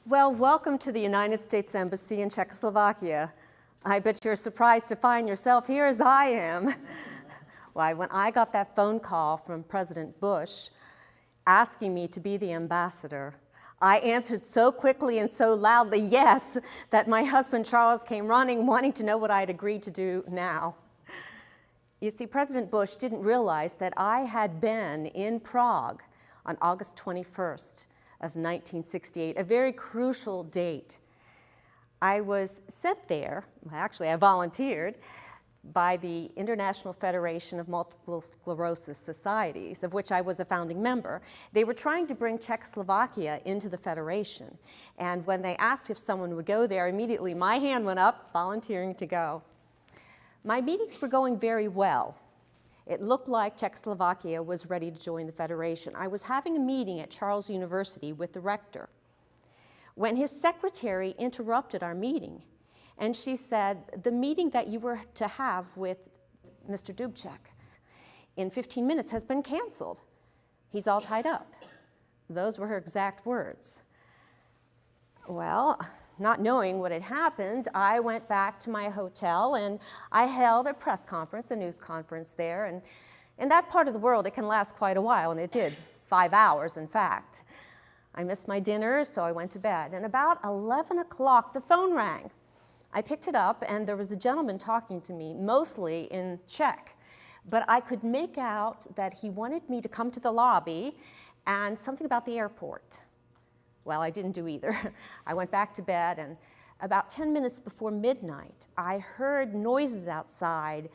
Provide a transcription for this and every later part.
Well, welcome to the United States Embassy in Czechoslovakia. I bet you're surprised to find yourself here as I am. Why, when I got that phone call from President Bush asking me to be the ambassador, I answered so quickly and so loudly yes that my husband Charles came running wanting to know what I had agreed to do now. You see, President Bush didn't realize that I had been in Prague on August 21st of 1968, a very crucial date. I was sent there, actually I volunteered, by the International Federation of Multiple Sclerosis Societies, of which I was a founding member. They were trying to bring Czechoslovakia into the Federation. And when they asked if someone would go there, immediately my hand went up, volunteering to go. My meetings were going very well. It looked like Czechoslovakia was ready to join the Federation. I was having a meeting at Charles University with the rector when his secretary interrupted our meeting. And she said, the meeting that you were to have with Mr. Dubček in 15 minutes has been canceled. He's all tied up. Those were her exact words. Well, not knowing what had happened, I went back to my hotel and I held a press conference, a news conference there. And in that part of the world, it can last quite a while, and it did, 5 hours, in fact. I missed my dinner, so I went to bed. And about 11 o'clock, the phone rang. I picked it up, and there was a gentleman talking to me, mostly in Czech. But I could make out that he wanted me to come to the lobby and something about the airport. Well, I didn't do either. I went back to bed, and about 10 minutes before midnight, I heard noises outside,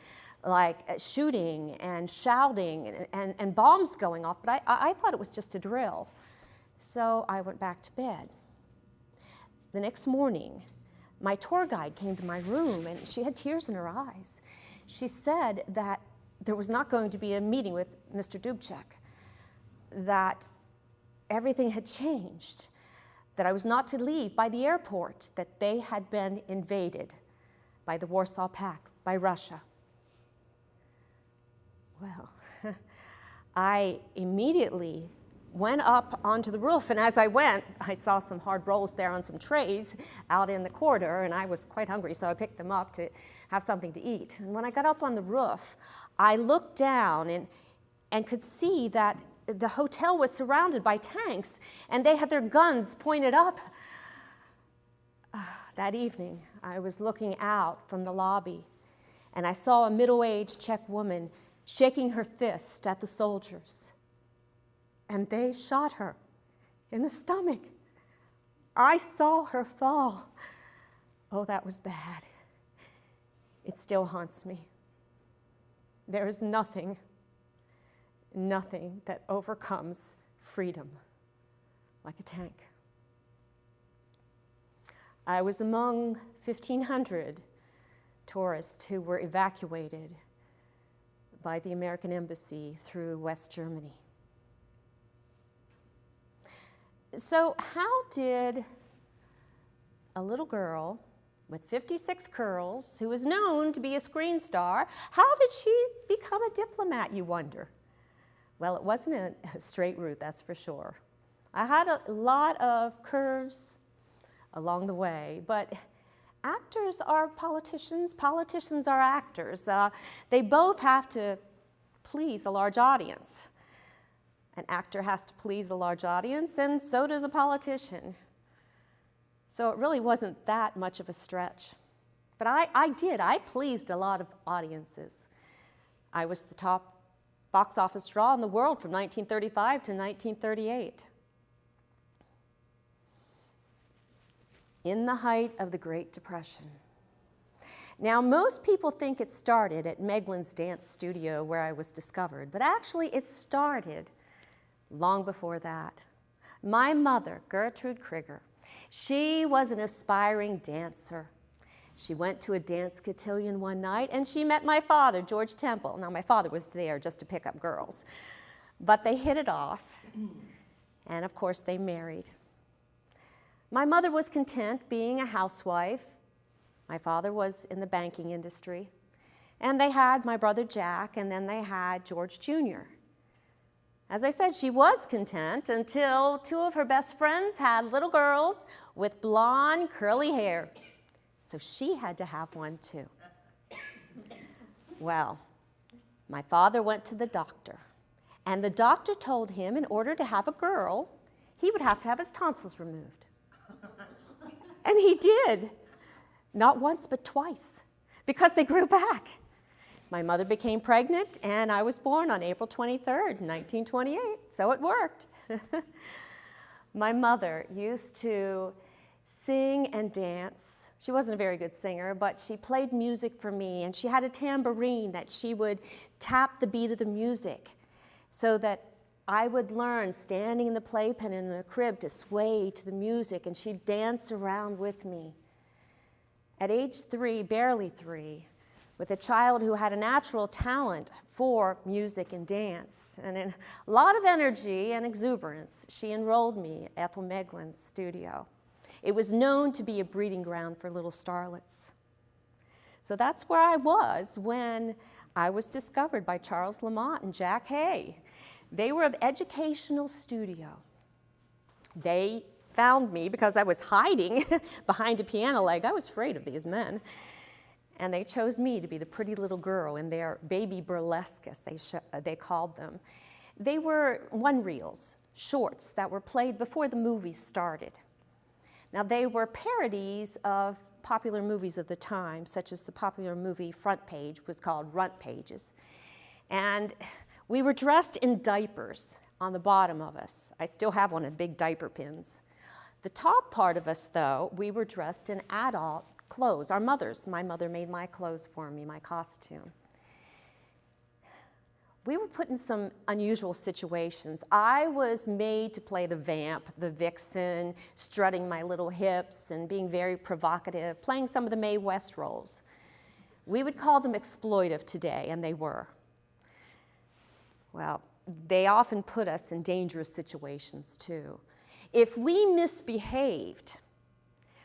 like shooting and shouting and bombs going off, but I thought it was just a drill. So I went back to bed. The next morning, my tour guide came to my room, and she had tears in her eyes. She said that there was not going to be a meeting with Mr. Dubček, that everything had changed, that I was not to leave by the airport, that they had been invaded by the Warsaw Pact, by Russia. Well, I immediately went up onto the roof, and as I went, I saw some hard rolls there on some trays out in the corridor, and I was quite hungry, so I picked them up to have something to eat. And when I got up on the roof, I looked down and could see that the hotel was surrounded by tanks, and they had their guns pointed up. That evening, I was looking out from the lobby, and I saw a middle-aged Czech woman shaking her fist at the soldiers. And they shot her in the stomach. I saw her fall. Oh, that was bad. It still haunts me. There is nothing that overcomes freedom like a tank. I was among 1,500 tourists who were evacuated by the American embassy through West Germany. So how did a little girl with 56 curls, who is known to be a screen star, how did she become a diplomat, you wonder? Well, it wasn't a straight route, that's for sure. I had a lot of curves along the way, but actors are politicians, politicians are actors. They both have to please a large audience. An actor has to please a large audience, and so does a politician. So it really wasn't that much of a stretch. But I pleased a lot of audiences. I was the top box office draw in the world from 1935 to 1938. In the height of the Great Depression. Now, most people think it started at Meglin's dance studio where I was discovered, but actually it started long before that. My mother, Gertrude Krieger, she was an aspiring dancer. She went to a dance cotillion one night, and she met my father, George Temple. Now, my father was there just to pick up girls. But they hit it off, and of course, they married. My mother was content being a housewife. My father was in the banking industry. And they had my brother Jack, and then they had George Jr. As I said, she was content until two of her best friends had little girls with blonde, curly hair. So she had to have one too. Well, my father went to the doctor, and the doctor told him in order to have a girl, he would have to have his tonsils removed. And he did. Not once, but twice, because they grew back. My mother became pregnant, and I was born on April 23rd, 1928, so it worked. My mother used to sing and dance. She wasn't a very good singer, but she played music for me, and she had a tambourine that she would tap the beat of the music so that I would learn, standing in the playpen in the crib, to sway to the music, and she'd dance around with me. At age 3, barely 3, with a child who had a natural talent for music and dance, and a lot of energy and exuberance, she enrolled me at Ethel Meglin's studio. It was known to be a breeding ground for little starlets. So that's where I was when I was discovered by Charles Lamont and Jack Hay. They were of Educational Studio. They found me because I was hiding behind a piano leg. I was afraid of these men. And they chose me to be the pretty little girl in their baby burlesque, as they called them. They were one-reels, shorts that were played before the movies started. Now, they were parodies of popular movies of the time, such as the popular movie Front Page was called Runt Pages. And we were dressed in diapers on the bottom of us. I still have one of the big diaper pins. The top part of us, though, we were dressed in adult clothes. Our mothers, my mother made my clothes for me, my costume. We were put in some unusual situations. I was made to play the vamp, the vixen, strutting my little hips and being very provocative, playing some of the Mae West roles. We would call them exploitive today, and they were. Well, they often put us in dangerous situations, too. If we misbehaved,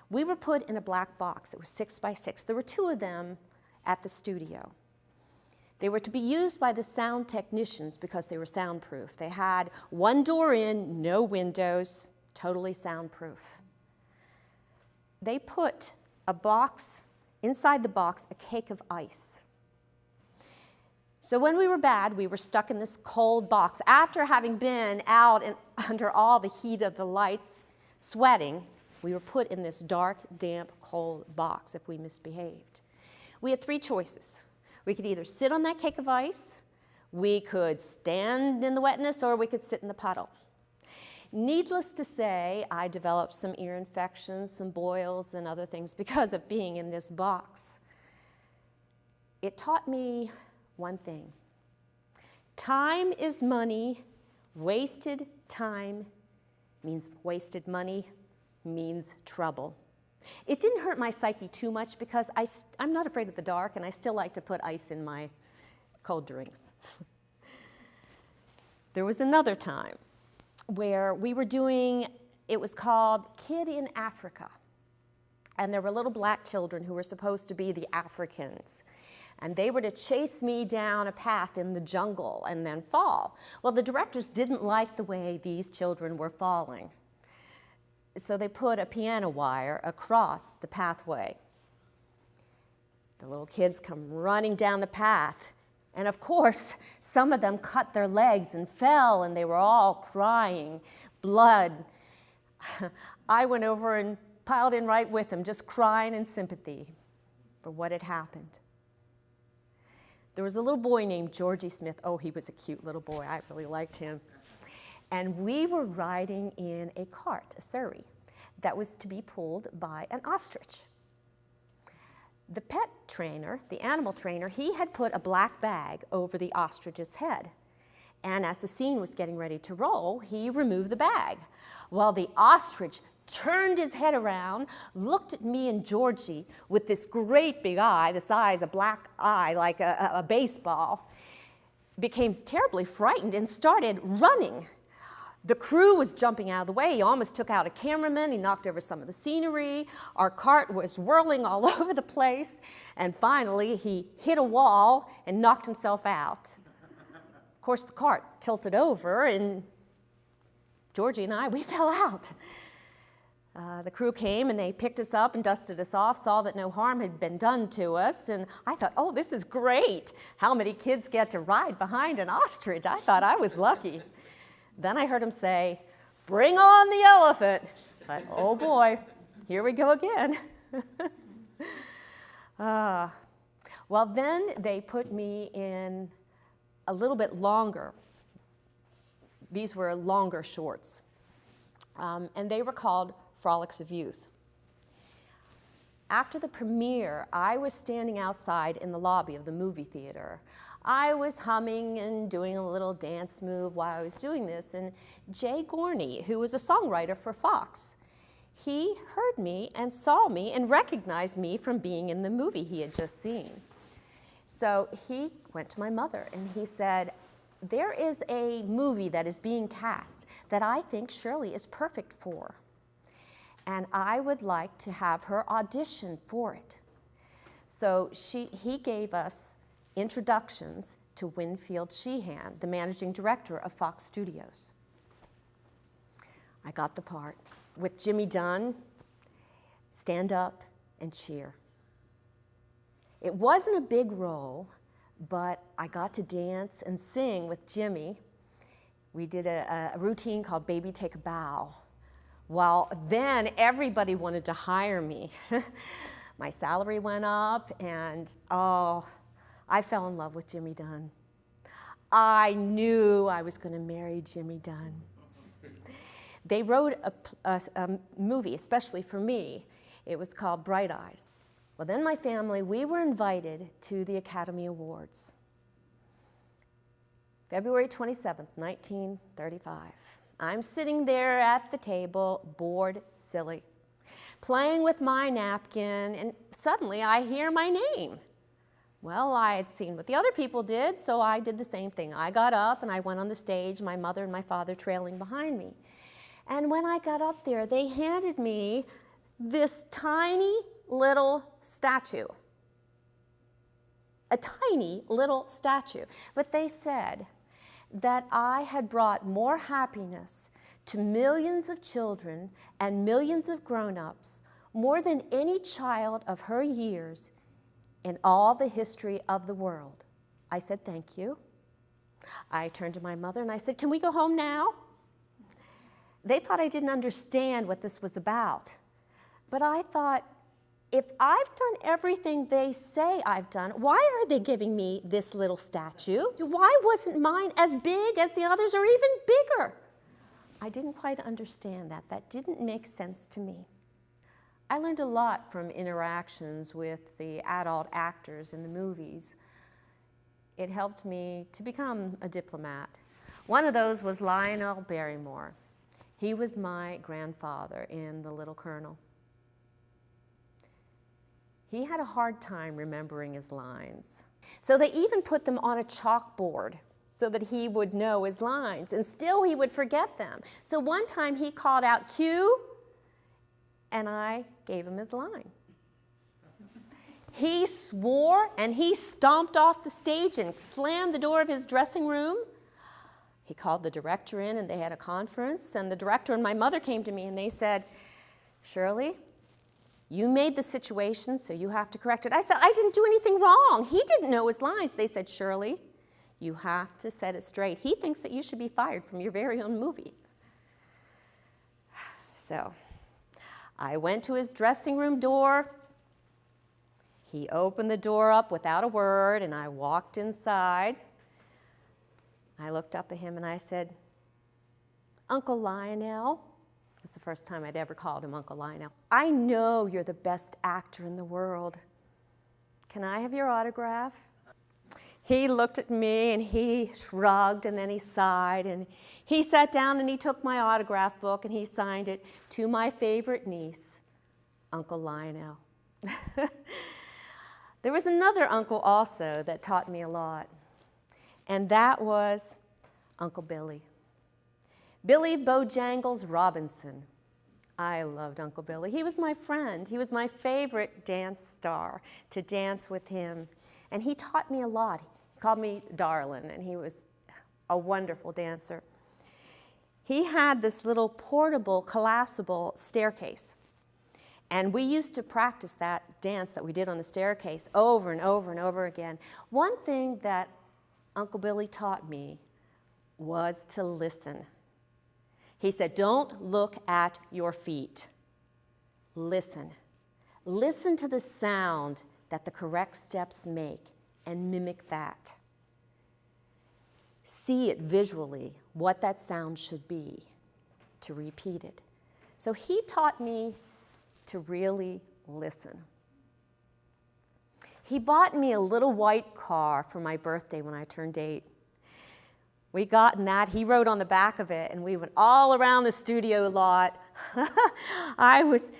we were put in a black box. It was 6 by 6. There were 2 of them at the studio. They were to be used by the sound technicians because they were soundproof. They had one door in, no windows, totally soundproof. They put a box, inside the box, a cake of ice. So when we were bad, we were stuck in this cold box. After having been out and under all the heat of the lights, sweating, we were put in this dark, damp, cold box if we misbehaved. We had 3 choices. We could either sit on that cake of ice, we could stand in the wetness, or we could sit in the puddle. Needless to say, I developed some ear infections, some boils, and other things because of being in this box. It taught me one thing. Time is money. Wasted time means wasted money, means trouble. It didn't hurt my psyche too much because I'm not afraid of the dark, and I still like to put ice in my cold drinks. There was another time where we were doing, it was called Kid in Africa. And there were little black children who were supposed to be the Africans. And they were to chase me down a path in the jungle and then fall. Well, the directors didn't like the way these children were falling. So they put a piano wire across the pathway. The little kids come running down the path. And of course, some of them cut their legs and fell, and they were all crying, blood. I went over and piled in right with them, just crying in sympathy for what had happened. There was a little boy named Georgie Smith. Oh, he was a cute little boy. I really liked him. And we were riding in a cart, a surrey, that was to be pulled by an ostrich. The pet trainer, the animal trainer, he had put a black bag over the ostrich's head. And as the scene was getting ready to roll, he removed the bag. Well, the ostrich turned his head around, looked at me and Georgie with this great big eye, the size of a black eye like a baseball, became terribly frightened and started running. The crew was jumping out of the way. He almost took out a cameraman. He knocked over some of the scenery. Our cart was whirling all over the place. And finally, he hit a wall and knocked himself out. Of course, the cart tilted over, and Georgie and I, we fell out. The crew came and they picked us up and dusted us off, saw that no harm had been done to us, and I thought, oh, this is great. How many kids get to ride behind an ostrich? I thought I was lucky. Then I heard him say, "Bring on the elephant." I thought, oh boy, here we go again. Well, then they put me in a little bit longer. These were longer shorts, and they were called Frolics of Youth. After the premiere, I was standing outside in the lobby of the movie theater. I was humming and doing a little dance move while I was doing this, and Jay Gorney, who was a songwriter for Fox, he heard me and saw me and recognized me from being in the movie he had just seen. So he went to my mother and he said, "There is a movie that is being cast that I think Shirley is perfect for, and I would like to have her audition for it." So he gave us introductions to Winfield Sheehan, the managing director of Fox Studios. I got the part with Jimmy Dunn, stand up and cheer. It wasn't a big role, but I got to dance and sing with Jimmy. We did a routine called Baby Take a Bow. Well, then everybody wanted to hire me. My salary went up, and I fell in love with Jimmy Dunn. I knew I was going to marry Jimmy Dunn. They wrote a movie, especially for me. It was called Bright Eyes. Well, then my family, we were invited to the Academy Awards. February 27th, 1935. I'm sitting there at the table, bored, silly, playing with my napkin, and suddenly I hear my name. Well, I had seen what the other people did, so I did the same thing. I got up and I went on the stage, my mother and my father trailing behind me. And when I got up there, they handed me this tiny little statue. A tiny little statue. But they said that I had brought more happiness to millions of children and millions of grown-ups, more than any child of her years in all the history of the world. I said, "Thank you." I turned to my mother and I said, "Can we go home now?" They thought I didn't understand what this was about. But I thought, if I've done everything they say I've done, why are they giving me this little statue? Why wasn't mine as big as the others or even bigger? I didn't quite understand that. That didn't make sense to me. I learned a lot from interactions with the adult actors in the movies. It helped me to become a diplomat. One of those was Lionel Barrymore. He was my grandfather in The Little Colonel. He had a hard time remembering his lines. So they even put them on a chalkboard so that he would know his lines, and still he would forget them. So one time he called out, "Cue," and I gave him his line. He swore and he stomped off the stage and slammed the door of his dressing room. He called the director in and they had a conference, and the director and my mother came to me and they said, "Shirley, you made the situation, so you have to correct it." I said, "I didn't do anything wrong. He didn't know his lines." They said, "Shirley, you have to set it straight. He thinks that you should be fired from your very own movie." So I went to his dressing room door. He opened the door up without a word, and I walked inside. I looked up at him and I said, "Uncle Lionel." That's the first time I'd ever called him Uncle Lionel. "I know you're the best actor in the world. Can I have your autograph?" He looked at me and he shrugged and then he sighed and he sat down and he took my autograph book and he signed it, "To my favorite niece, Uncle Lionel." There was another uncle also that taught me a lot, and that was Uncle Billy. Billy Bojangles Robinson. I loved Uncle Billy. He was my friend. He was my favorite dance star, to dance with him. And he taught me a lot. He called me darling, and he was a wonderful dancer. He had this little portable, collapsible staircase. And we used to practice that dance that we did on the staircase over and over and over again. One thing that Uncle Billy taught me was to listen. He said, don't look at your feet. Listen. Listen to the sound that the correct steps make and mimic that. See it visually, what that sound should be, to repeat it. So he taught me to really listen. He bought me a little white car for my birthday when I turned 8. We got in that, he rode on the back of it, and we went all around the studio lot. I was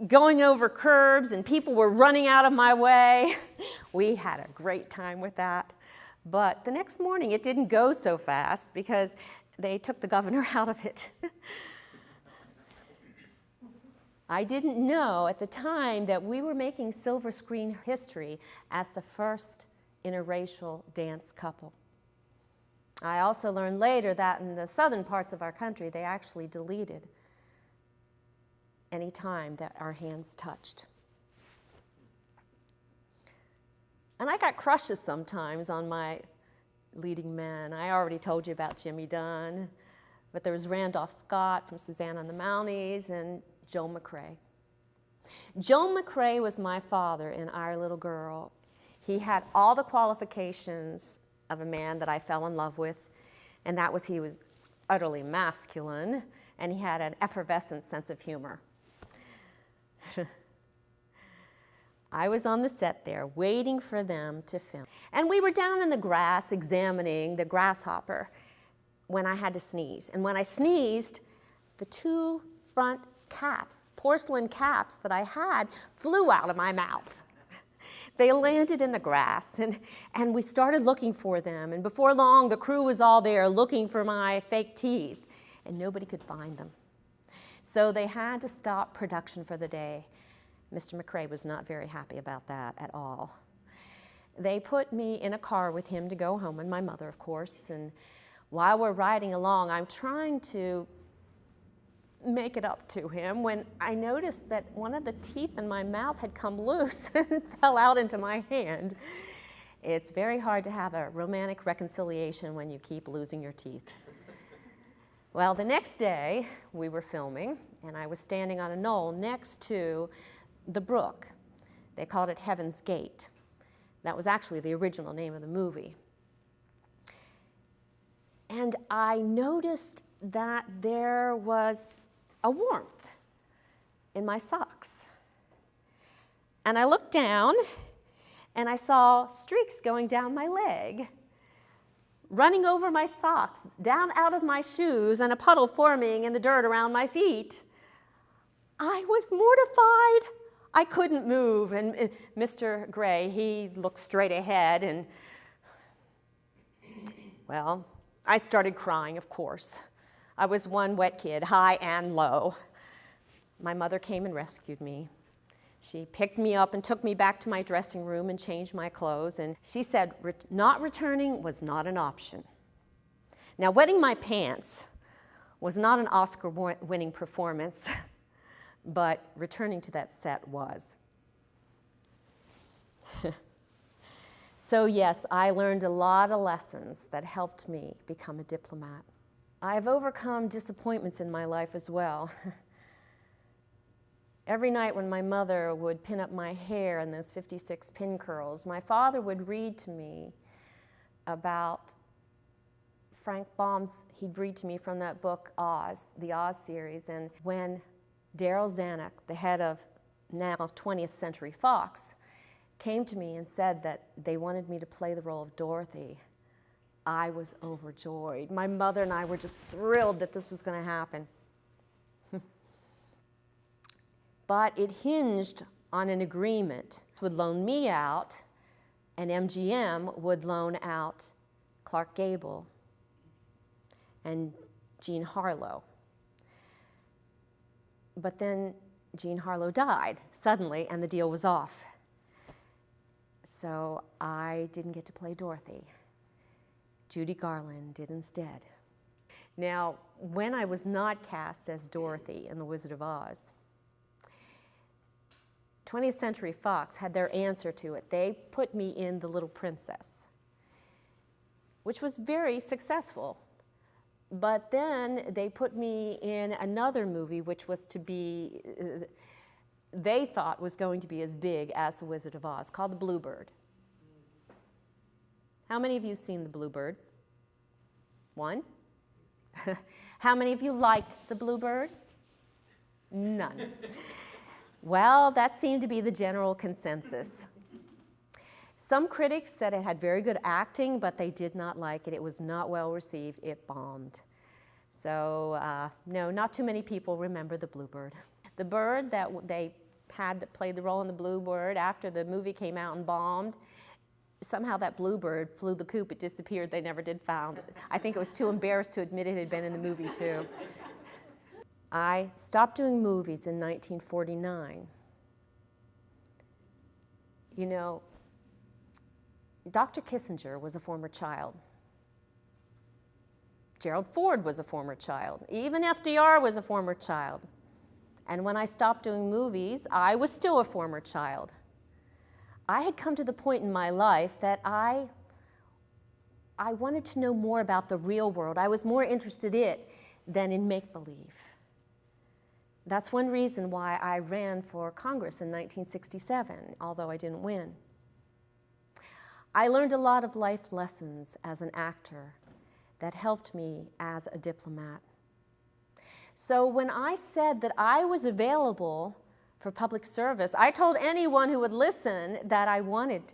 going over curbs, and people were running out of my way. We had a great time with that. But the next morning, it didn't go so fast because they took the governor out of it. I didn't know at the time that we were making silver screen history as the first interracial dance couple. I also learned later that in the southern parts of our country, they actually deleted any time that our hands touched. And I got crushes sometimes on my leading men. I already told you about Jimmy Dunn, but there was Randolph Scott from Susanna and the Mounties and Joe McCrae. Joe McCrae was my father in Our Little Girl. He had all the qualifications of a man that I fell in love with, and that was he was utterly masculine, and he had an effervescent sense of humor. I was on the set there waiting for them to film. And we were down in the grass examining the grasshopper when I had to sneeze. And when I sneezed, the 2 front caps, porcelain caps that I had, flew out of my mouth. They landed in the grass, and we started looking for them. And before long, the crew was all there looking for my fake teeth, and nobody could find them. So they had to stop production for the day. Mr. McCrae was not very happy about that at all. They put me in a car with him to go home, and my mother, of course. And while we're riding along, I'm trying to make it up to him when I noticed that one of the teeth in my mouth had come loose and fell out into my hand. It's very hard to have a romantic reconciliation when you keep losing your teeth. Well, the next day, we were filming, and I was standing on a knoll next to the brook. They called it Heaven's Gate. That was actually the original name of the movie. And I noticed that there was a warmth in my socks. And I looked down, and I saw streaks going down my leg, running over my socks, down out of my shoes, and a puddle forming in the dirt around my feet. I was mortified. I couldn't move, and Mr. Gray, he looked straight ahead, and, well, I started crying, of course. I was one wet kid, high and low. My mother came and rescued me. She picked me up and took me back to my dressing room and changed my clothes, and she said not returning was not an option. Now, wetting my pants was not an Oscar-winning performance, but returning to that set was. So yes, I learned a lot of lessons that helped me become a diplomat. I've overcome disappointments in my life as well. Every night when my mother would pin up my hair in those 56 pin curls, my father would read to me about Frank Baum's, he'd read to me from that book, Oz, the Oz series, and when Darryl Zanuck, the head of now 20th Century Fox, came to me and said that they wanted me to play the role of Dorothy, I was overjoyed. My mother and I were just thrilled that this was going to happen. But it hinged on an agreement. It would loan me out, and MGM would loan out Clark Gable and Jean Harlow. But then Jean Harlow died suddenly, and the deal was off. So I didn't get to play Dorothy. Judy Garland did instead. Now, when I was not cast as Dorothy in The Wizard of Oz, 20th Century Fox had their answer to it. They put me in The Little Princess, which was very successful. But then they put me in another movie which was to be, they thought was going to be as big as The Wizard of Oz, called The Bluebird. How many of you seen The Bluebird? One? How many of you liked The Bluebird? None. Well, that seemed to be the general consensus. Some critics said it had very good acting, but they did not like it. It was not well received. It bombed. So, no, not too many people remember The Bluebird. The bird that they had that played the role in The Bluebird after the movie came out and bombed, somehow that bluebird flew the coop. It disappeared. They never did found it. I think it was too embarrassed to admit it had been in the movie, too. I stopped doing movies in 1949. You know, Dr. Kissinger was a former child. Gerald Ford was a former child. Even FDR was a former child. And when I stopped doing movies, I was still a former child. I had come to the point in my life that I wanted to know more about the real world. I was more interested in it than in make-believe. That's one reason why I ran for Congress in 1967, although I didn't win. I learned a lot of life lessons as an actor that helped me as a diplomat. So when I said that I was available for public service, I told anyone who would listen that I wanted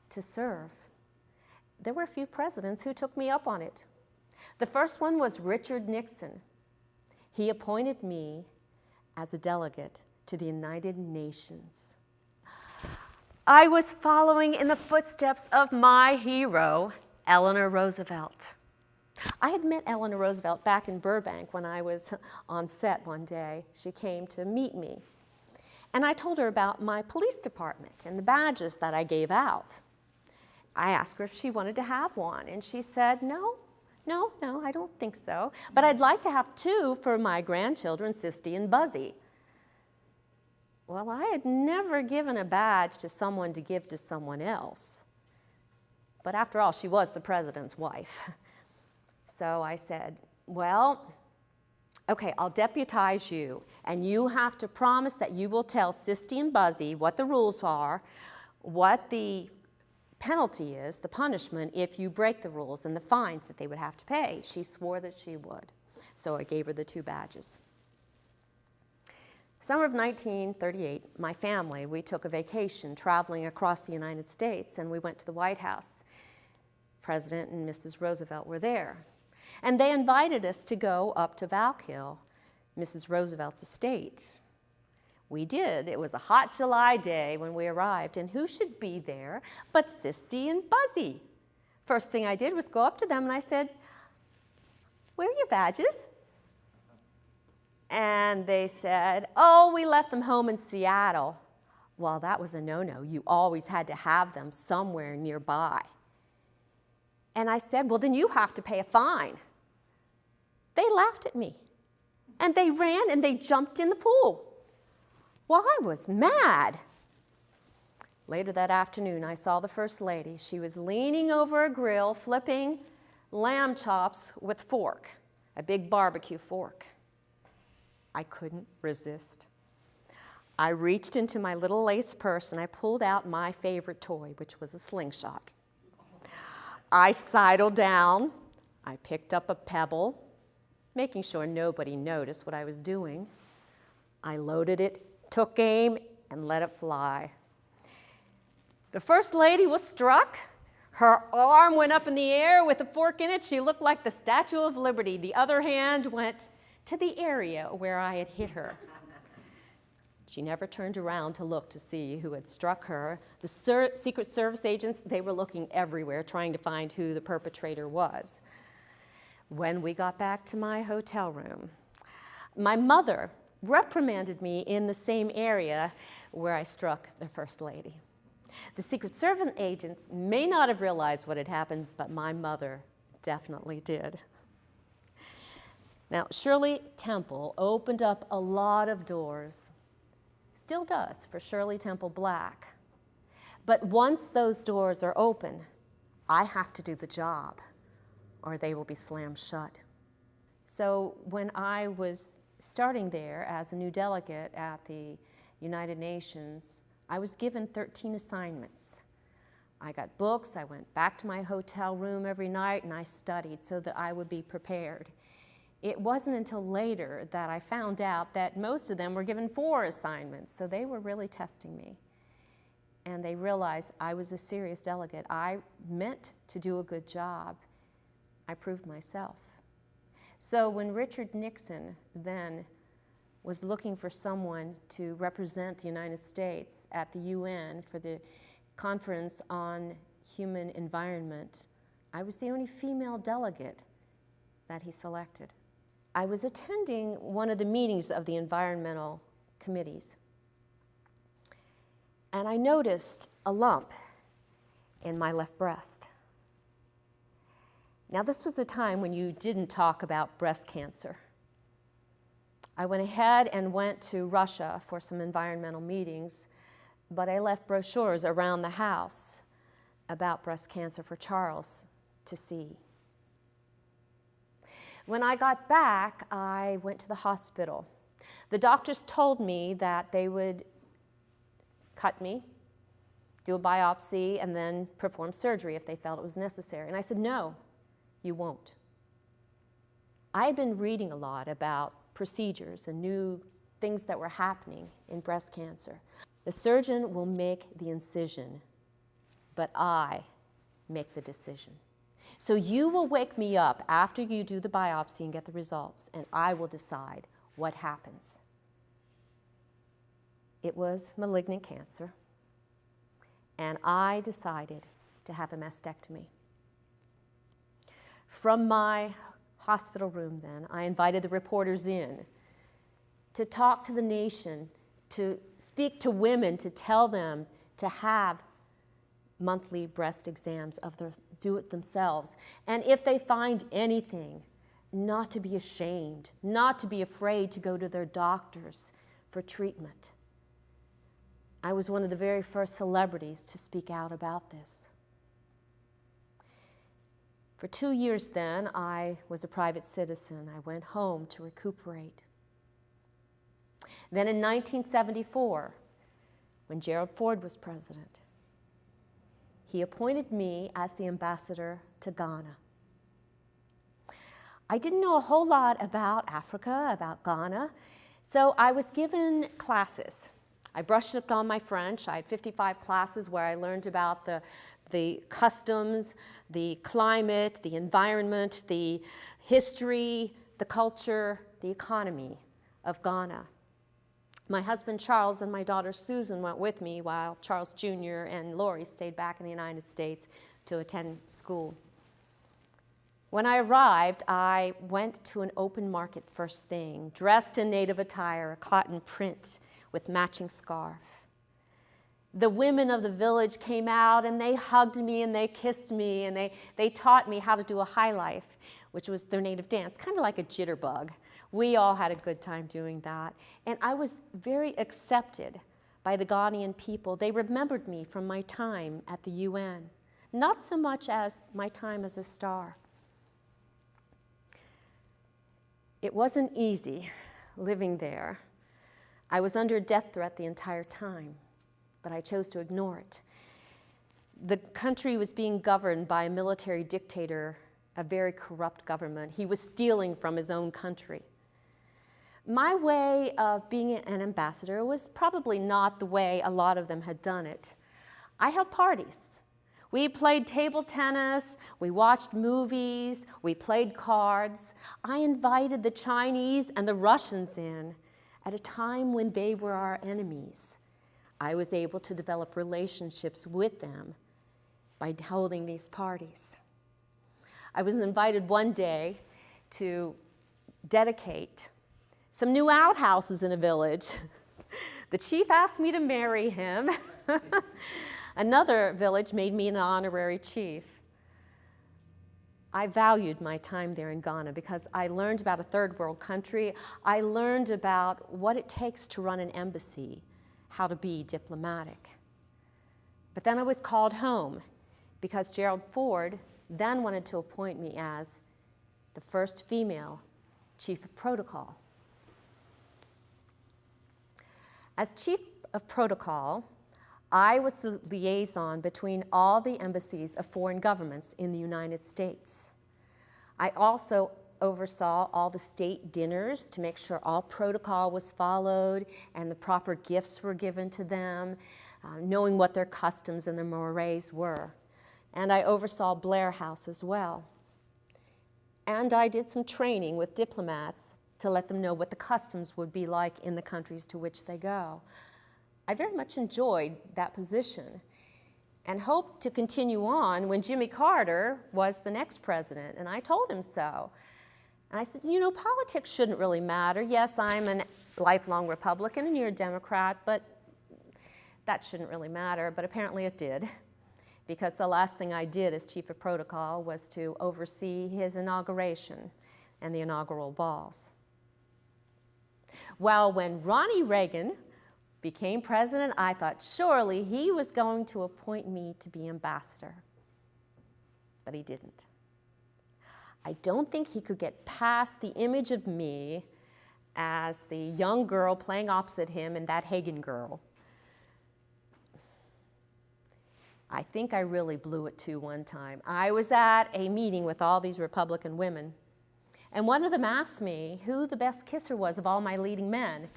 to serve. There were a few presidents who took me up on it. The first one was Richard Nixon. He appointed me as a delegate to the United Nations. I was following in the footsteps of my hero, Eleanor Roosevelt. I had met Eleanor Roosevelt back in Burbank when I was on set one day. She came to meet me. And I told her about my police department and the badges that I gave out. I asked her if she wanted to have one, and she said, no, I don't think so. But I'd like to have two for my grandchildren, Sisty and Buzzy. Well, I had never given a badge to someone to give to someone else. But after all, she was the president's wife. So I said, well, okay, I'll deputize you, and you have to promise that you will tell Sisty and Buzzy what the rules are, what the penalty is, the punishment, if you break the rules, and the fines that they would have to pay. She swore that she would. So I gave her the two badges. Summer of 1938, my family, we took a vacation traveling across the United States, and we went to the White House. President and Mrs. Roosevelt were there. And they invited us to go up to Valkill, Mrs. Roosevelt's estate. We did. It was a hot July day when we arrived, and who should be there but Sisty and Buzzy? First thing I did was go up to them and I said, where are your badges? And they said, oh, we left them home in Seattle. Well, that was a no-no. You always had to have them somewhere nearby. And I said, well, then you have to pay a fine. They laughed at me, and they ran and they jumped in the pool. Well, I was mad. Later that afternoon, I saw the First Lady. She was leaning over a grill, flipping lamb chops with fork, a big barbecue fork. I couldn't resist. I reached into my little lace purse and I pulled out my favorite toy, which was a slingshot. I sidled down. I picked up a pebble, making sure nobody noticed what I was doing. I loaded it, took aim, and let it fly. The First Lady was struck. Her arm went up in the air with a fork in it. She looked like the Statue of Liberty. The other hand went to the area where I had hit her. She never turned around to look to see who had struck her. The Secret Service agents, they were looking everywhere trying to find who the perpetrator was. When we got back to my hotel room, my mother reprimanded me in the same area where I struck the First Lady. The Secret Service agents may not have realized what had happened, but my mother definitely did. Now, Shirley Temple opened up a lot of doors, still does for Shirley Temple Black. But once those doors are open, I have to do the job, or they will be slammed shut. So when I was starting there as a new delegate at the United Nations, I was given 13 assignments. I got books, I went back to my hotel room every night, and I studied so that I would be prepared. It wasn't until later that I found out that most of them were given 4 assignments, so they were really testing me. And they realized I was a serious delegate. I meant to do a good job. I proved myself. So when Richard Nixon then was looking for someone to represent the United States at the UN for the Conference on Human Environment, I was the only female delegate that he selected. I was attending one of the meetings of the environmental committees, and I noticed a lump in my left breast. Now, this was a time when you didn't talk about breast cancer. I went ahead and went to Russia for some environmental meetings, but I left brochures around the house about breast cancer for Charles to see. When I got back, I went to the hospital. The doctors told me that they would cut me, do a biopsy, and then perform surgery if they felt it was necessary. And I said, no, you won't. I had been reading a lot about procedures and new things that were happening in breast cancer. The surgeon will make the incision, but I make the decision. So you will wake me up after you do the biopsy and get the results, and I will decide what happens. It was malignant cancer, and I decided to have a mastectomy. From my hospital room then, I invited the reporters in to talk to the nation, to speak to women, to tell them to have monthly breast exams do it themselves. And if they find anything, not to be ashamed, not to be afraid to go to their doctors for treatment. I was one of the very first celebrities to speak out about this. For 2 years then, I was a private citizen. I went home to recuperate. Then in 1974, when Gerald Ford was president, he appointed me as the ambassador to Ghana. I didn't know a whole lot about Africa, about Ghana, so I was given classes. I brushed up on my French. I had 55 classes where I learned about the customs, the climate, the environment, the history, the culture, the economy of Ghana. My husband Charles and my daughter Susan went with me while Charles Jr. and Lori stayed back in the United States to attend school. When I arrived, I went to an open market first thing, dressed in native attire, a cotton print with matching scarf. The women of the village came out and they hugged me and they kissed me and they taught me how to do a high life, which was their native dance, kind of like a jitterbug. We all had a good time doing that. And I was very accepted by the Ghanaian people. They remembered me from my time at the UN, not so much as my time as a star. It wasn't easy living there. I was under death threat the entire time, but I chose to ignore it. The country was being governed by a military dictator, a very corrupt government. He was stealing from his own country. My way of being an ambassador was probably not the way a lot of them had done it. I held parties. We played table tennis, we watched movies, we played cards. I invited the Chinese and the Russians in at a time when they were our enemies. I was able to develop relationships with them by holding these parties. I was invited one day to dedicate some new outhouses in a village. The chief asked me to marry him. Another village made me an honorary chief. I valued my time there in Ghana because I learned about a third world country. I learned about what it takes to run an embassy, how to be diplomatic. But then I was called home because Gerald Ford then wanted to appoint me as the first female chief of protocol. As chief of protocol, I was the liaison between all the embassies of foreign governments in the United States. I also oversaw all the state dinners to make sure all protocol was followed and the proper gifts were given to them, knowing what their customs and their mores were. And I oversaw Blair House as well. And I did some training with diplomats to let them know what the customs would be like in the countries to which they go. I very much enjoyed that position and hoped to continue on when Jimmy Carter was the next president, and I told him so. And I said, you know, politics shouldn't really matter. Yes, I'm a lifelong Republican and you're a Democrat, but that shouldn't really matter. But apparently it did, because the last thing I did as chief of protocol was to oversee his inauguration and the inaugural balls. Well, when Ronnie Reagan became president, I thought surely he was going to appoint me to be ambassador, but he didn't. I don't think he could get past the image of me as the young girl playing opposite him in That Hagen Girl. I think I really blew it too one time. I was at a meeting with all these Republican women, and one of them asked me who the best kisser was of all my leading men.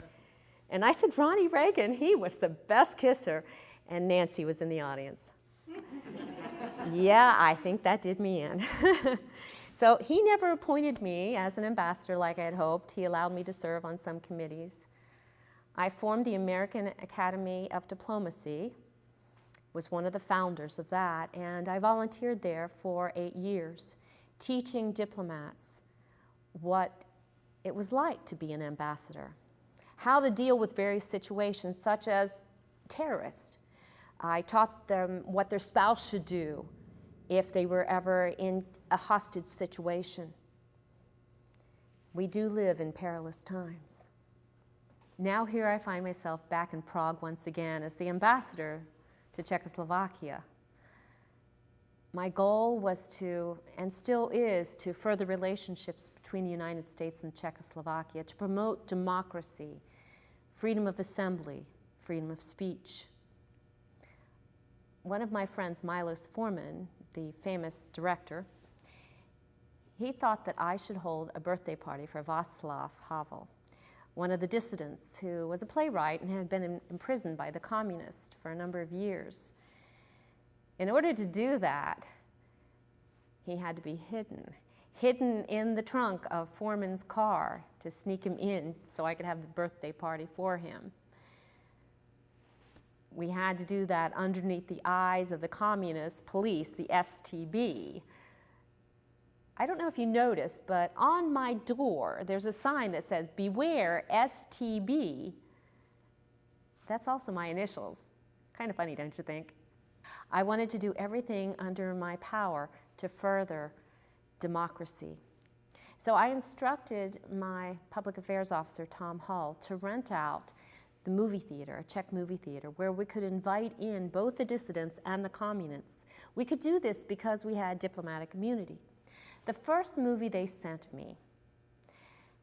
And I said, Ronnie Reagan, he was the best kisser. And Nancy was in the audience. Yeah, I think that did me in. So he never appointed me as an ambassador like I had hoped. He allowed me to serve on some committees. I formed the American Academy of Diplomacy, was one of the founders of that, and I volunteered there for 8 years, teaching diplomats what it was like to be an ambassador, how to deal with various situations such as terrorists. I taught them what their spouse should do if they were ever in a hostage situation. We do live in perilous times. Now here I find myself back in Prague once again as the ambassador to Czechoslovakia. My goal was to, and still is, to further relationships between the United States and Czechoslovakia, to promote democracy, freedom of assembly, freedom of speech. One of my friends, Milos Forman, the famous director, he thought that I should hold a birthday party for Václav Havel, one of the dissidents who was a playwright and had been imprisoned by the communists for a number of years. In order to do that, he had to be hidden in the trunk of Forman's car to sneak him in so I could have the birthday party for him. We had to do that underneath the eyes of the communist police, the STB. I don't know if you noticed, but on my door, there's a sign that says, "Beware STB." That's also my initials. Kind of funny, don't you think? I wanted to do everything under my power to further democracy. So I instructed my public affairs officer, Tom Hull, to rent out the movie theater, a Czech movie theater, where we could invite in both the dissidents and the communists. We could do this because we had diplomatic immunity. The first movie they sent me,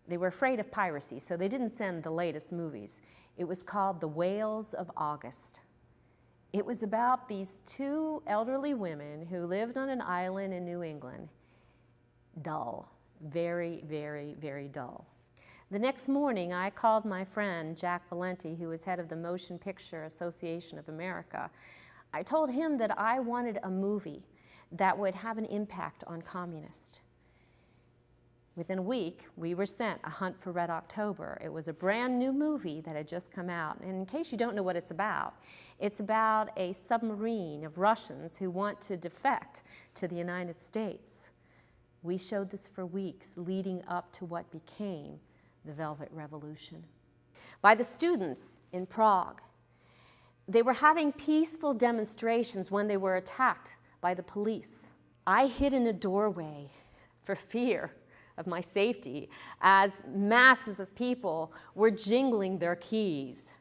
they were afraid of piracy, so they didn't send the latest movies. It was called The Whales of August. It was about these two elderly women who lived on an island in New England. Dull, very, very, very dull. The next morning, I called my friend, Jack Valenti, who was head of the Motion Picture Association of America. I told him that I wanted a movie that would have an impact on communists. Within a week, we were sent A Hunt for Red October. It was a brand new movie that had just come out. And in case you don't know what it's about a submarine of Russians who want to defect to the United States. We showed this for weeks leading up to what became the Velvet Revolution. By the students in Prague, They were having peaceful demonstrations when they were attacked by the police. I hid in a doorway for fear of my safety as masses of people were jingling their keys.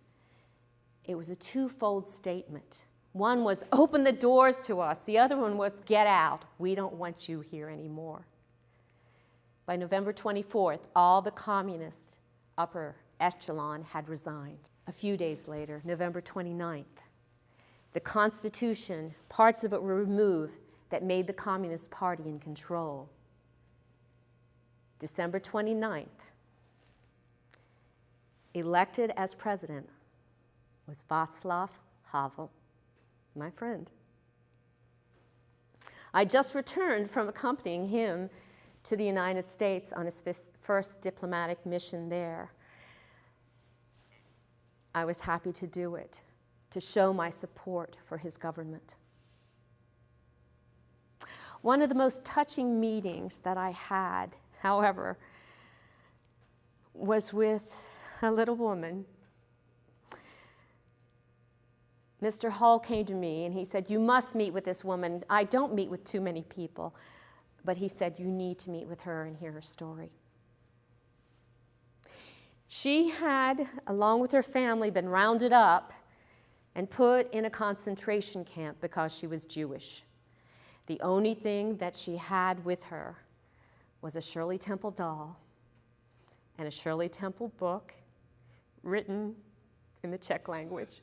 It was a twofold statement. One was, open the doors to us. The other one was, get out. We don't want you here anymore. By November 24th, all the communist upper echelon had resigned. A few days later, November 29th, the Constitution, parts of it were removed that made the Communist Party in control. December 29th, elected as president was Václav Havel, my friend. I just returned from accompanying him to the United States on his first diplomatic mission there. I was happy to do it, to show my support for his government. One of the most touching meetings that I had, however, was with a little woman. Mr. Hall came to me and he said, you must meet with this woman. I don't meet with too many people, but he said, you need to meet with her and hear her story. She had, along with her family, been rounded up and put in a concentration camp because she was Jewish. The only thing that she had with her was a Shirley Temple doll and a Shirley Temple book written in the Czech language.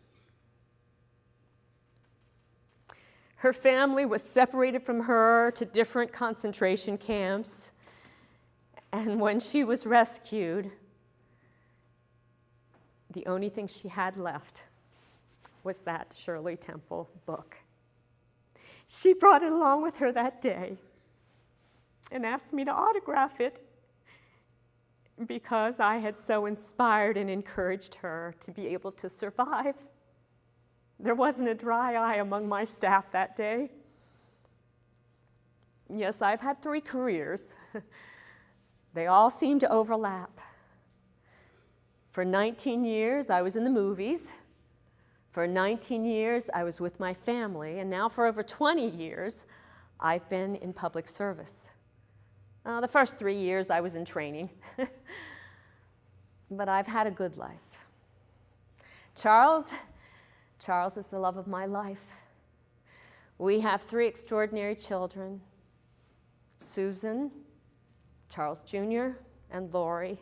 Her family was separated from her to different concentration camps, and when she was rescued, the only thing she had left was that Shirley Temple book. She brought it along with her that day and asked me to autograph it because I had so inspired and encouraged her to be able to survive. There wasn't a dry eye among my staff that day. Yes, I've had 3 careers. They all seem to overlap. For 19 years, I was in the movies. For 19 years, I was with my family. And now for over 20 years, I've been in public service. The first 3 years, I was in training. But I've had a good life. Charles is the love of my life. We have 3 extraordinary children, Susan, Charles Jr., and Lori.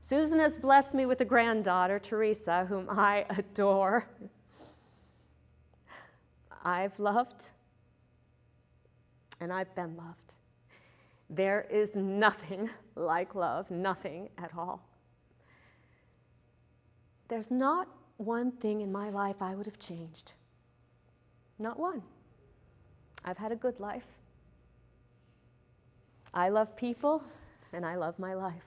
Susan has blessed me with a granddaughter, Teresa, whom I adore. I've loved, and I've been loved. There is nothing like love, nothing at all. There's not one thing in my life I would have changed. Not one. I've had a good life. I love people, and I love my life.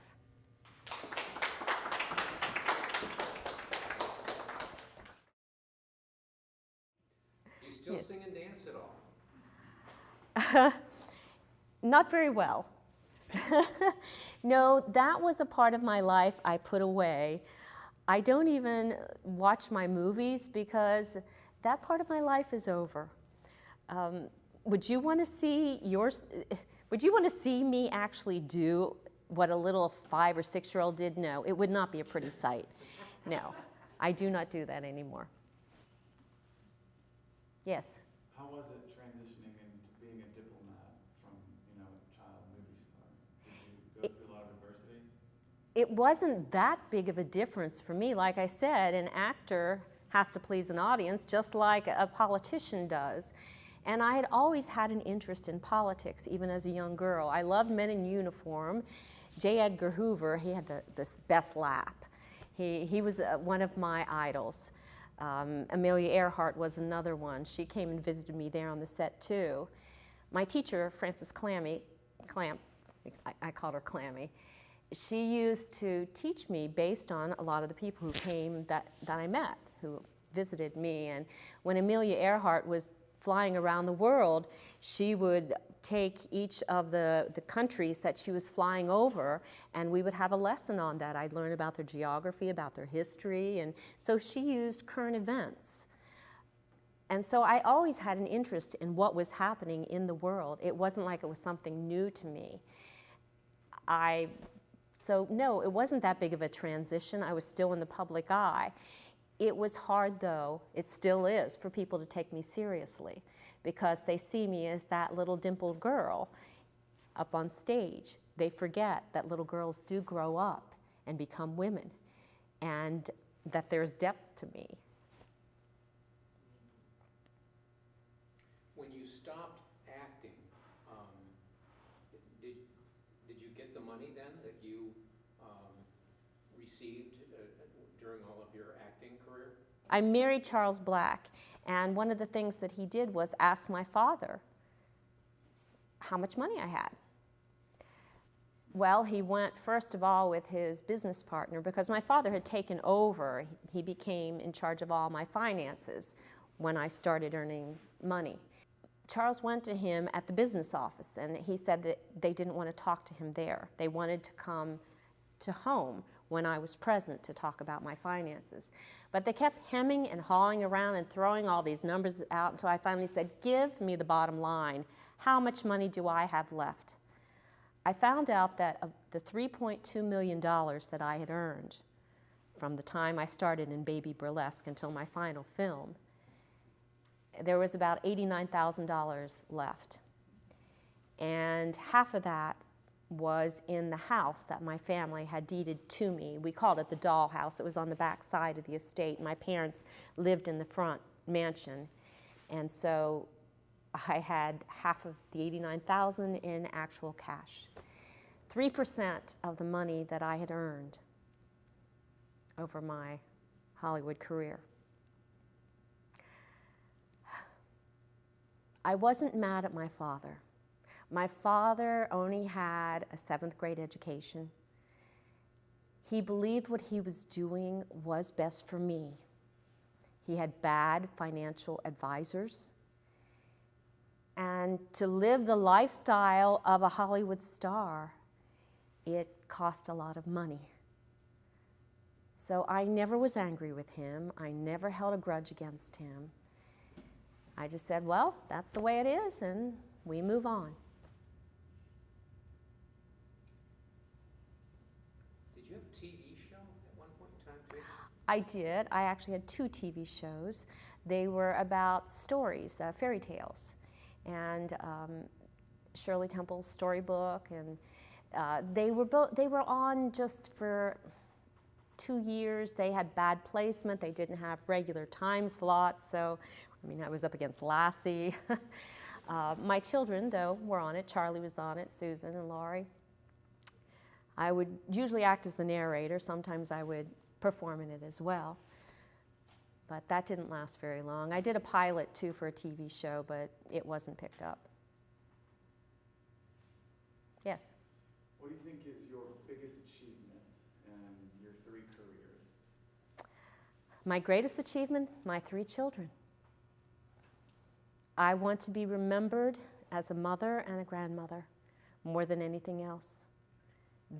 You still sing and dance at all? Not very well. No, that was a part of my life I put away. I don't even watch my movies because that part of my life is over. Would you want to see me actually do what a little 5 or 6-year-old did? No, it would not be a pretty sight. No, I do not do that anymore. Yes? How was it transitioning into being a diplomat from, child movie star? Did you go through a lot of adversity? It wasn't that big of a difference for me. Like I said, an actor has to please an audience just like a politician does. And I had always had an interest in politics, even as a young girl. I loved men in uniform. J. Edgar Hoover, he had the best laugh. He was one of my idols. Amelia Earhart was another one. She came and visited me there on the set too. My teacher, Frances Clamp, I called her Clammy, she used to teach me based on a lot of the people who came that I met, who visited me. And when Amelia Earhart was flying around the world, she would take each of the countries that she was flying over, and we would have a lesson on that. I'd learn about their geography, about their history, and so she used current events And so I always had an interest in what was happening in the world. It wasn't like it was something new to me. So no, it wasn't that big of a transition. I was still in the public eye. It was hard, though, it still is, for people to take me seriously because they see me as that little dimpled girl up on stage. They forget that little girls do grow up and become women and that there's depth to me. When you stopped acting, did you get the money then that you received during all of your acting career? I married Charles Black, and one of the things that he did was ask my father how much money I had. Well, he went first of all with his business partner because my father had taken over. He became in charge of all my finances when I started earning money. Charles went to him at the business office, and he said that they didn't want to talk to him there. They wanted to come to home when I was present to talk about my finances. But they kept hemming and hawing around and throwing all these numbers out until I finally said, give me the bottom line. How much money do I have left? I found out that of the $3.2 million that I had earned from the time I started in Baby Burlesque until my final film, there was about $89,000 left. And half of that was in the house that my family had deeded to me. We called it the doll house. It was on the back side of the estate. My parents lived in the front mansion. And so I had half of the $89,000 in actual cash. 3% of the money that I had earned over my Hollywood career. I wasn't mad at my father. My father only had a 7th grade education. He believed what he was doing was best for me. He had bad financial advisors. And to live the lifestyle of a Hollywood star, it cost a lot of money. So I never was angry with him. I never held a grudge against him. I just said, well, that's the way it is, and we move on. Did you have a TV show at one point in time, too? I did. I actually had 2 TV shows. They were about stories, fairy tales. And Shirley Temple's storybook, and they were on just for 2 years. They had bad placement. They didn't have regular time slots, so I mean, I was up against Lassie. My children, though, were on it. Charlie was on it, Susan and Laurie. I would usually act as the narrator. Sometimes I would perform in it as well. But that didn't last very long. I did a pilot, too, for a TV show, but it wasn't picked up. Yes? What do you think is your biggest achievement in your 3 careers? My greatest achievement, my 3 children. I want to be remembered as a mother and a grandmother more than anything else.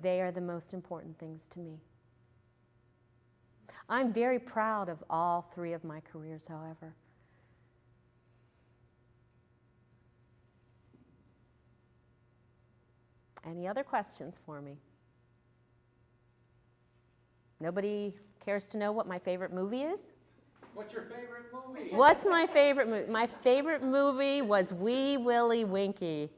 They are the most important things to me. I'm very proud of all 3 of my careers, however. Any other questions for me? Nobody cares to know what my favorite movie is? What's your favorite movie? What's my favorite movie? My favorite movie was Wee Willie Winkie.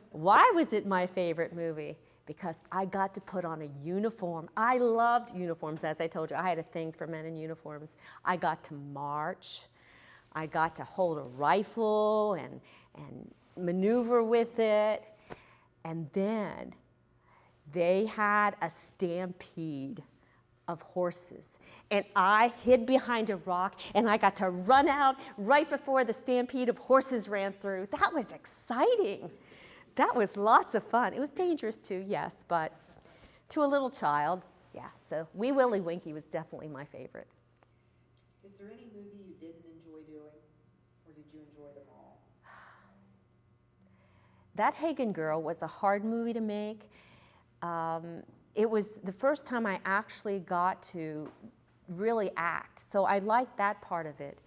Why was it my favorite movie? Because I got to put on a uniform. I loved uniforms, as I told you. I had a thing for men in uniforms. I got to march. I got to hold a rifle and maneuver with it. And then they had a stampede of horses. And I hid behind a rock, and I got to run out right before the stampede of horses ran through. That was exciting. That was lots of fun. It was dangerous too, yes, but to a little child, yeah. So Wee Willie Winkie was definitely my favorite. Is there any movie you didn't enjoy doing, or did you enjoy them all? That Hagen Girl was a hard movie to make. It was the first time I actually got to really act, so I liked that part of it.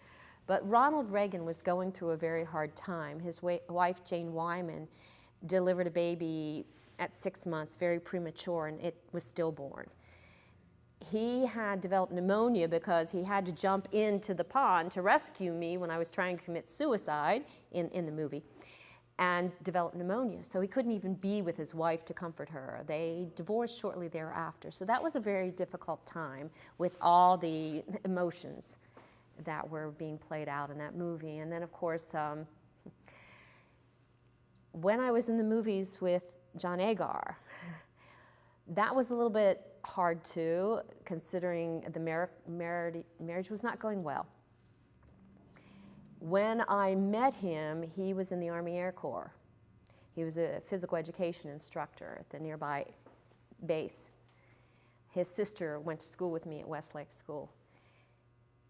But Ronald Reagan was going through a very hard time. His wife, Jane Wyman, delivered a baby at 6 months, very premature, and it was stillborn. He had developed pneumonia because he had to jump into the pond to rescue me when I was trying to commit suicide in the movie, and developed pneumonia. So he couldn't even be with his wife to comfort her. They divorced shortly thereafter. So that was a very difficult time with all the emotions that were being played out in that movie. And then, of course, when I was in the movies with John Agar, that was a little bit hard too, considering the marriage was not going well. When I met him, he was in the Army Air Corps. He was a physical education instructor at the nearby base. His sister went to school with me at Westlake School.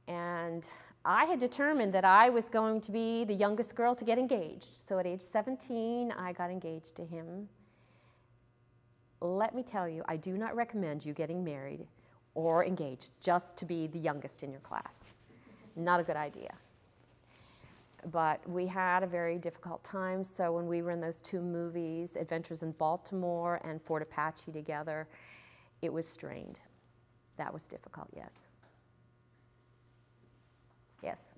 And I had determined that I was going to be the youngest girl to get engaged. So at age 17, I got engaged to him. Let me tell you, I do not recommend you getting married or engaged just to be the youngest in your class. Not a good idea. But we had a very difficult time, so when we were in those two movies, Adventures in Baltimore and Fort Apache together, it was strained. That was difficult, yes. Yes?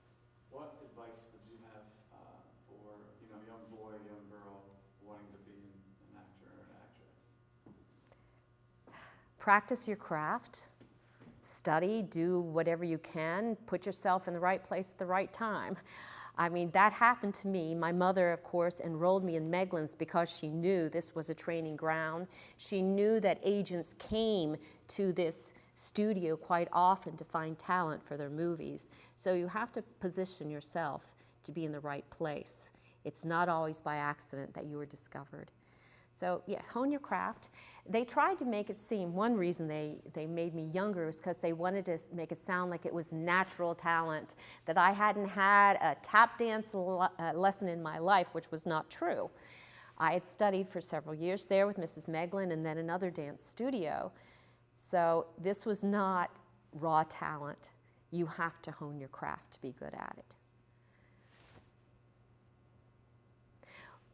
What advice would you have for, a young boy, young girl wanting to be an actor or an actress? Practice your craft, study, do whatever you can, put yourself in the right place at the right time. I mean, that happened to me. My mother, of course, enrolled me in Meglin's because she knew this was a training ground. She knew that agents came to this studio quite often to find talent for their movies. So you have to position yourself to be in the right place. It's not always by accident that you were discovered. So yeah, hone your craft. They tried to make it seem, one reason they made me younger was because they wanted to make it sound like it was natural talent, that I hadn't had a tap dance lesson in my life, which was not true. I had studied for several years there with Mrs. Meglin and then another dance studio. So this was not raw talent. You have to hone your craft to be good at it.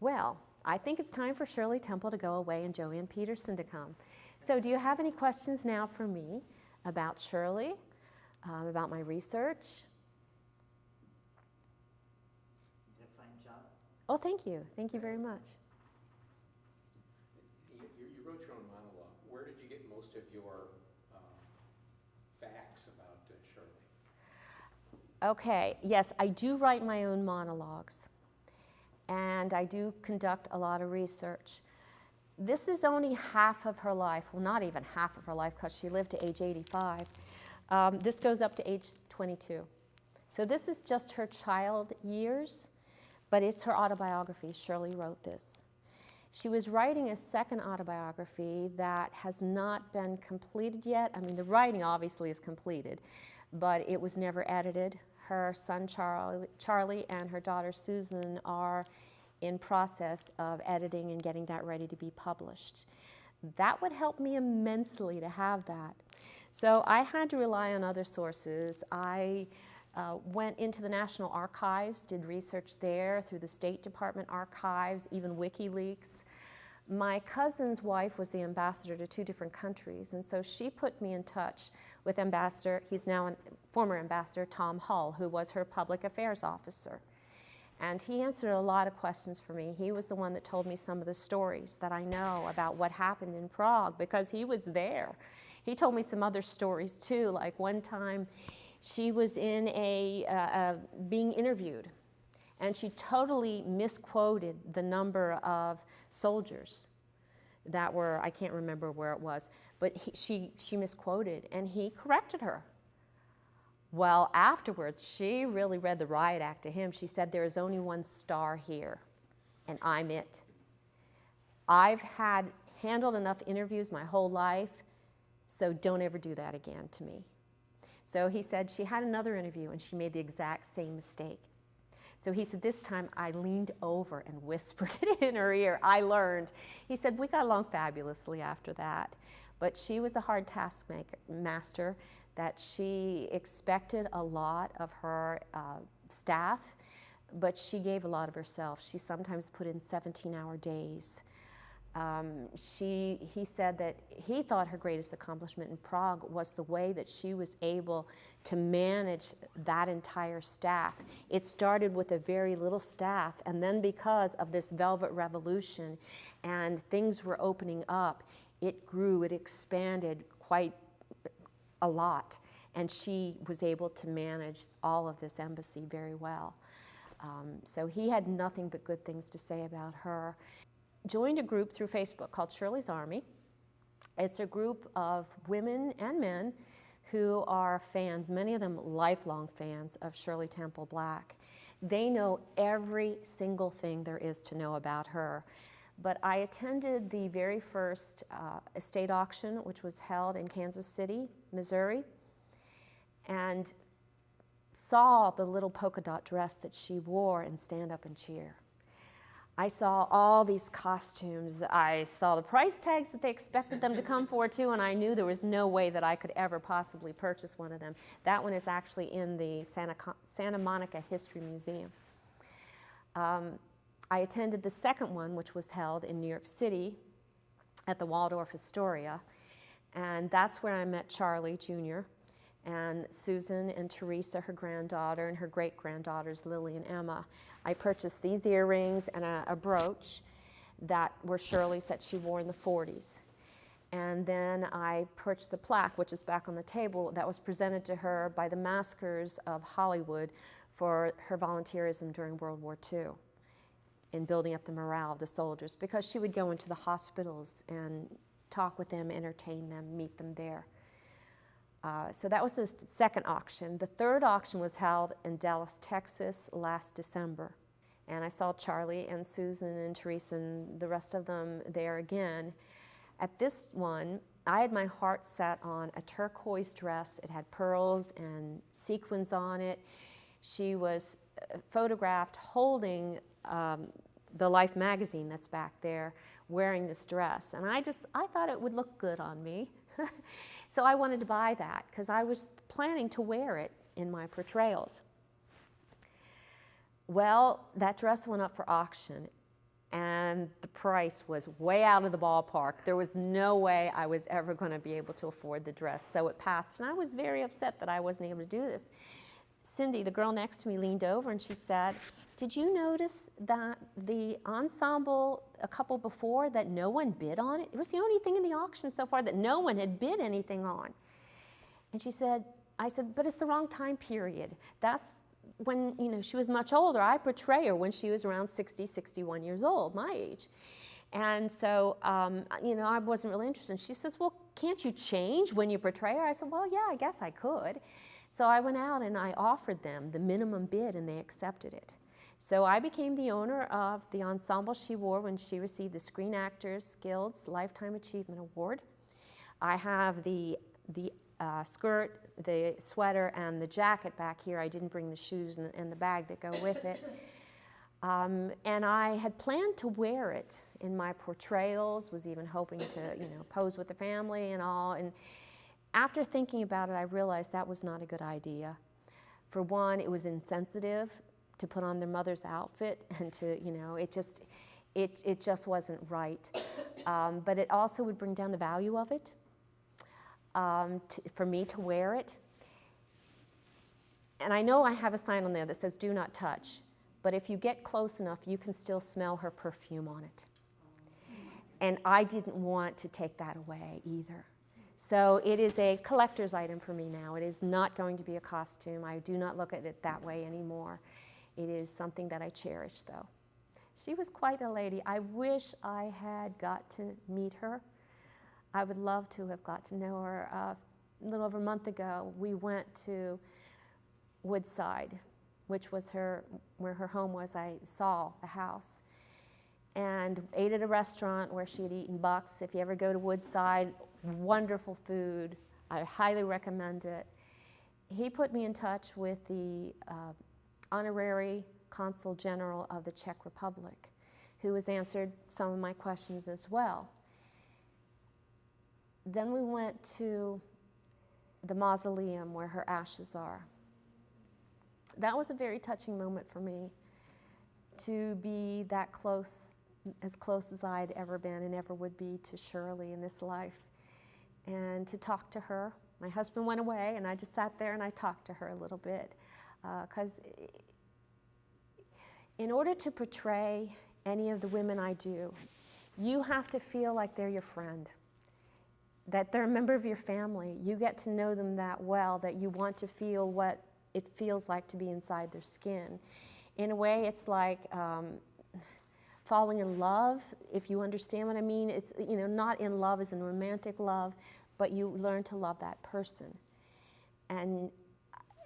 Well, I think it's time for Shirley Temple to go away and JoAnn Peterson to come. So do you have any questions now for me about Shirley, about my research? You did a fine job. Oh, thank you. Thank you very much. You wrote your own monologue. Where did you get most of your facts about Shirley? Okay, yes, I do write my own monologues. And I do conduct a lot of research. This is only half of her life, well, not even half of her life, because she lived to age 85. This goes up to age 22. So this is just her child years, but it's her autobiography. Shirley wrote this. She was writing a second autobiography that has not been completed yet. I mean, the writing obviously is completed, but it was never edited. Her son Charlie and her daughter Susan are in process of editing and getting that ready to be published. That would help me immensely to have that. So I had to rely on other sources. I went into the National Archives, did research there through the State Department archives, even WikiLeaks. My cousin's wife was the ambassador to 2 different countries, and so she put me in touch with ambassador, he's now a former ambassador, Tom Hull, who was her public affairs officer. And he answered a lot of questions for me. He was the one that told me some of the stories that I know about what happened in Prague, because he was there. He told me some other stories too, like one time she was in being interviewed, and she totally misquoted the number of soldiers that were, I can't remember where it was, but she misquoted, and he corrected her. Well, afterwards, she really read the riot act to him. She said, there is only one star here, and I'm it. I've handled enough interviews my whole life, so don't ever do that again to me. So he said she had another interview, and she made the exact same mistake. So he said, this time I leaned over and whispered it in her ear. I learned. He said, we got along fabulously after that. But she was a hard taskmaster, that she expected a lot of her staff, but she gave a lot of herself. She sometimes put in 17-hour days. He said that he thought her greatest accomplishment in Prague was the way that she was able to manage that entire staff. It started with a very little staff, and then because of this Velvet Revolution and things were opening up, it grew, it expanded quite a lot, and she was able to manage all of this embassy very well. So he had nothing but good things to say about her. Joined a group through Facebook called Shirley's Army. It's a group of women and men who are fans, many of them lifelong fans of Shirley Temple Black. They know every single thing there is to know about her. But I attended the very first estate auction, which was held in Kansas City, Missouri, and saw the little polka dot dress that she wore and stand up and cheer. I saw all these costumes. I saw the price tags that they expected them to come for too, and I knew there was no way that I could ever possibly purchase one of them. That one is actually in the Santa Monica History Museum. I attended the second one, which was held in New York City at the Waldorf Astoria, and that's where I met Charlie Jr., and Susan and Teresa, her granddaughter, and her great-granddaughters, Lily and Emma. I purchased these earrings and a brooch that were Shirley's that she wore in the 40s. And then I purchased a plaque, which is back on the table, that was presented to her by the maskers of Hollywood for her volunteerism during World War II in building up the morale of the soldiers, because she would go into the hospitals and talk with them, entertain them, meet them there. So that was the second auction. The third auction was held in Dallas, Texas last December. And I saw Charlie and Susan and Teresa and the rest of them there again. At this one, I had my heart set on a turquoise dress. It had pearls and sequins on it. She was photographed holding the Life magazine that's back there, wearing this dress. And I thought it would look good on me. So I wanted to buy that because I was planning to wear it in my portrayals. Well, that dress went up for auction, and the price was way out of the ballpark. There was no way I was ever going to be able to afford the dress, so it passed, and I was very upset that I wasn't able to do this. Cindy, the girl next to me, leaned over and she said, "Did you notice that the ensemble a couple before, that no one bid on it? It was the only thing in the auction so far that no one had bid anything on." And I said, "But it's the wrong time period. That's when, she was much older. I portray her when she was around 60, 61 years old, my age." And so, I wasn't really interested. And she says, "Well, can't you change when you portray her?" I said, "Well, yeah, I guess I could." So I went out and I offered them the minimum bid, and they accepted it. So I became the owner of the ensemble she wore when she received the Screen Actors Guild's Lifetime Achievement Award. I have the skirt, the sweater, and the jacket back here. I didn't bring the shoes and the bag that go with it. And I had planned to wear it in my portrayals, was even hoping to, pose with the family and all. And after thinking about it, I realized that was not a good idea. For one, it was insensitive to put on their mother's outfit, and to, it just wasn't right. But it also would bring down the value of it for me to wear it. And I know I have a sign on there that says "Do not touch," but if you get close enough, you can still smell her perfume on it. And I didn't want to take that away either. So it is a collector's item for me now. It is not going to be a costume. I do not look at it that way anymore. It is something that I cherish, though. She was quite a lady. I wish I had got to meet her. I would love to have got to know her. A little over a month ago, we went to Woodside, which was where her home was. I saw the house and ate at a restaurant where she had eaten bucks. If you ever go to Woodside, wonderful food. I highly recommend it. He put me in touch with the honorary consul general of the Czech Republic, who has answered some of my questions as well. Then we went to the mausoleum where her ashes are. that was a very touching moment for me, to be that close, as close as I'd ever been and ever would be to Shirley in this life, and to talk to her. My husband went away, and I just sat there and I talked to her a little bit, because in order to portray any of the women I do, you have to feel like they're your friend, that they're a member of your family. You get to know them that well that you want to feel what it feels like to be inside their skin. In a way, it's like falling in love, if you understand what I mean. It's, you know, not in love as in romantic love, but you learn to love that person. And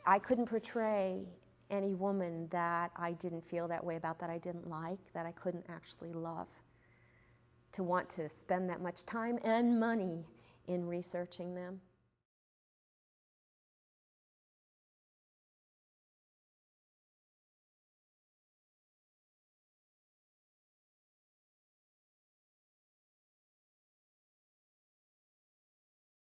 I couldn't portray any woman that I didn't feel that way about, that I didn't like, that I couldn't actually love. To want to spend that much time and money in researching them.